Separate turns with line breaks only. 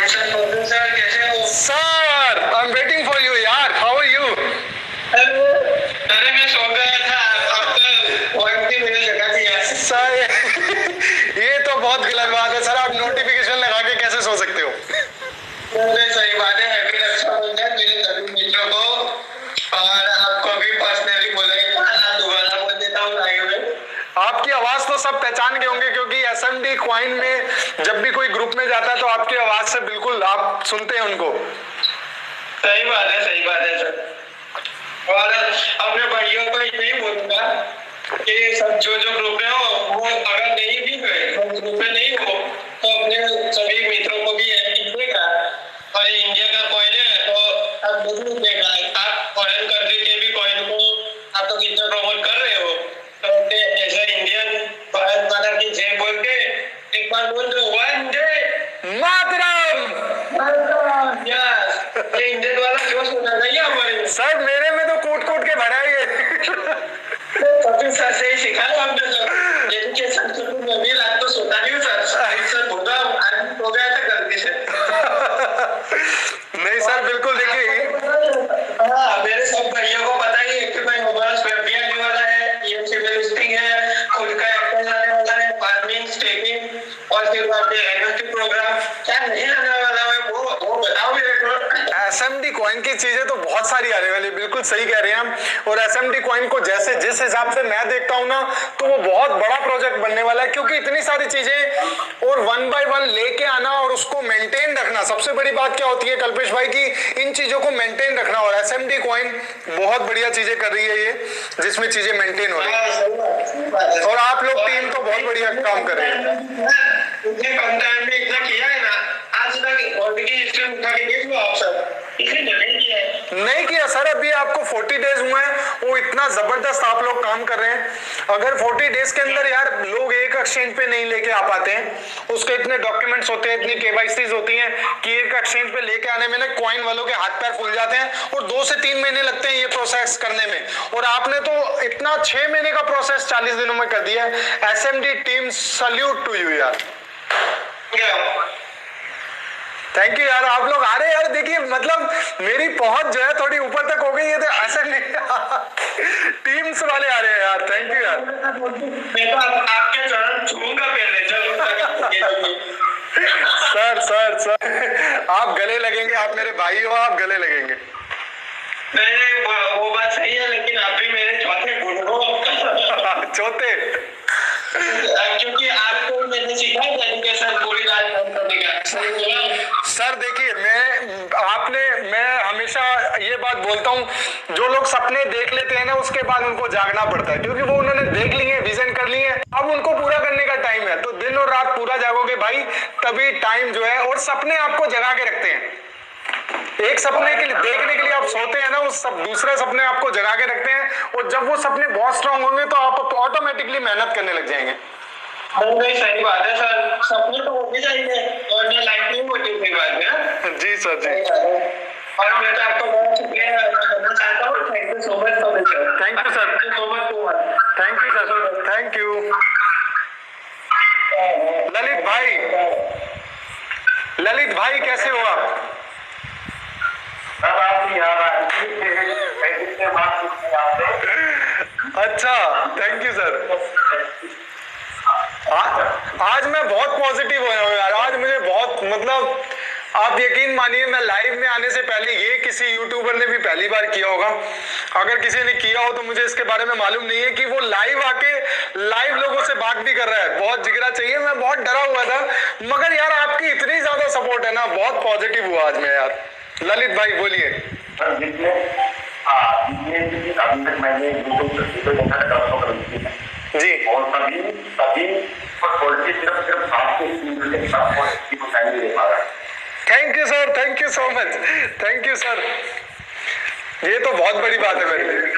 Sir कैसे हो?
Sir I am waiting for you यार, हाउ आर यू?
अरे मैं सो गया था, अब तो पॉइंट की मैंने लगा दिया।
सर ये तो बहुत गलत बात है सर, आप नोटिफिकेशन लगा के कैसे सो सकते हो?
अरे सही बात है, हैप्पी रक्षाबंधन मेरे सभी मित्रों को, और आपको भी पर्सनली बोला दोबारा बोल देता हूँ लाइव में।
आपकी आवाज तो सब पहचान गए होंगे, क्योंकि एसएमडी क्वाइन में जब भी कोई ग्रुप में जाता है तो आपकी आवाज से बिल्कुल आप सुनते हैं उनको।
सही बात है सर। और अपने भाइयों को यही बोलूंगा कि सब जो ग्रुप में हो, वो अगर नहीं भी गए ग्रुप में नहीं हो तो अपने सभी मित्रों को भी ऐड कीजिएगा। और इंडिया का कॉइन है तो आप देख लीजिएगा, आप फॉरेन कंट्री के भी कॉइन को आप तो कितना प्रमोट कर रहे हो, तो ऐसा इंडियन भारत माता की जय बोल के एक बार बोल दो, वंदे
मातरम।
यस, ये इंडियन वाला जोश होना चाहिए हमारे।
सर मेरे में तो कूट के भरा ही है।
कपिल सर से ही सीखा है हमने सर, एजुकेशन स्कूल में भी रात को सोता नहीं हूँ सर होगा आदमी हो गया था गलती से।
नहीं सर बिल्कुल, देखिए
हाँ मेरे सब भाइयों को पता ही है कि भाई हमारा स्वेप भी आने वाला है, ईएमसी लिस्टिंग है, खुद का एक्टर आने वाला है, फार्मिंग स्टेकिंग और फिर बाद में एनएफटी प्रोग्राम क्या नहीं आने वाला है वो बताओ मेरे को।
एसएमडी कॉइन की चीजें तो बहुत सारी आने वाली, बिल्कुल सही कह रहे हैं हम। और एसएमडी कॉइन को जैसे जिस हिसाब से मैं देखता हूँ ना, तो वो बहुत बड़ा प्रोजेक्ट बनने वाला है, क्योंकि इतनी सारी चीजें और 1 बाय 1 लेके आना और उसको मेंटेन रखना, सबसे बड़ी बात क्या होती है कल्पेश भाई की, इन चीजों को मेंटेन रखना। और एसएमडी कॉइन बहुत बढ़िया चीजें कर रही है ये, जिसमें चीजें मेंटेन हो रही है। और आप लोग टीम तो बहुत बढ़िया काम कर रहे हैं।
कम टाइम में इतना किया है ना, आज तक ऑलरेडी हिस्ट्री उठा के देख लो आप सब,
नहीं किया सर। अभी आपको 40 डेज हुए हैं, वो इतना जबरदस्त आप लोग काम कर रहे हैं। अगर 40 डेज के अंदर यार लोग एक एक्सचेंज पे नहीं लेके आ पाते हैं, उसके इतने डॉक्यूमेंट्स होते हैं, इतनी केवाईसीज होती हैं कि एक एक्सचेंज पे लेके आने में ना कॉइन वालों के हाथ पैर फूल जाते हैं, और 2 से 3 महीने लगते हैं ये प्रोसेस करने में। और आपने तो इतना 6 महीने का प्रोसेस 40 दिनों में कर दिया है। SMD team salute to you यार, थैंक यू यार। आप लोग आ रहे यार, देखिए मतलब मेरी पहुंच जो है थोड़ी ऊपर तक हो गई है, तो ऐसे नहीं टीम्स वाले आ रहे हैं यार, थैंक यू यार।
मैं तो आपके चरण छूऊंगा पहले सर
आप गले लगेंगे, आप मेरे भाई हो, आप गले लगेंगे।
नहीं वो बात सही है, लेकिन आप भी मेरे चौथे गुरु हो।
चौथे
क्योंकि आपको मैंने सीखा है एजुकेशन पूरी रात करने का।
सर देखिए मैं हमेशा ये बात बोलता हूँ, जो लोग सपने देख लेते हैं ना, उसके बाद उनको जागना पड़ता है, क्योंकि वो उन्होंने देख लिए, विजन कर लिए, अब उनको पूरा करने का टाइम है। तो दिन और रात पूरा जागोगे भाई, तभी टाइम जो है, और सपने आपको जगा के रखते हैं। एक सपने के लिए देखने के लिए आप सोते हैं ना, उस सब दूसरे सपने आपको जगा के रखते हैं, और जब वो सपने बहुत स्ट्रांग होंगे तो आप ऑटोमेटिकली मेहनत करने लग जाएंगे।
नहीं सही बात है सर, सपने तो होने चाहिए, और लाइफ नहीं होती कोई बात है।
जी सर जी।
और मैं तो आपको बहुत शुक्रिया करना चाहता हूँ, thank you so much for this.
Thank you sir,
so much,
thank you sir, thank you. Lalit भाई कैसे हो आप? अच्छा थैंक यू सर। आज मैं बहुत पॉजिटिव हो रहा हूँ यार, आज मुझे बहुत मतलब आप यकीन मानिए, मैं लाइव में आने से पहले, ये किसी यूट्यूबर ने भी पहली बार किया होगा, अगर किसी ने किया हो तो मुझे इसके बारे में मालूम नहीं है, कि वो लाइव आके लाइव लोगों से बात भी कर रहा है। बहुत जिगरा चाहिए, मैं बहुत डरा हुआ था, मगर यार आपकी इतनी ज्यादा सपोर्ट है ना, बहुत पॉजिटिव हुआ आज मैं यार। ललित भाई बोलिए। जी
और
thank you sir, thank you so much, thank you sir. ये तो बहुत बड़ी बात है मेरे लिए।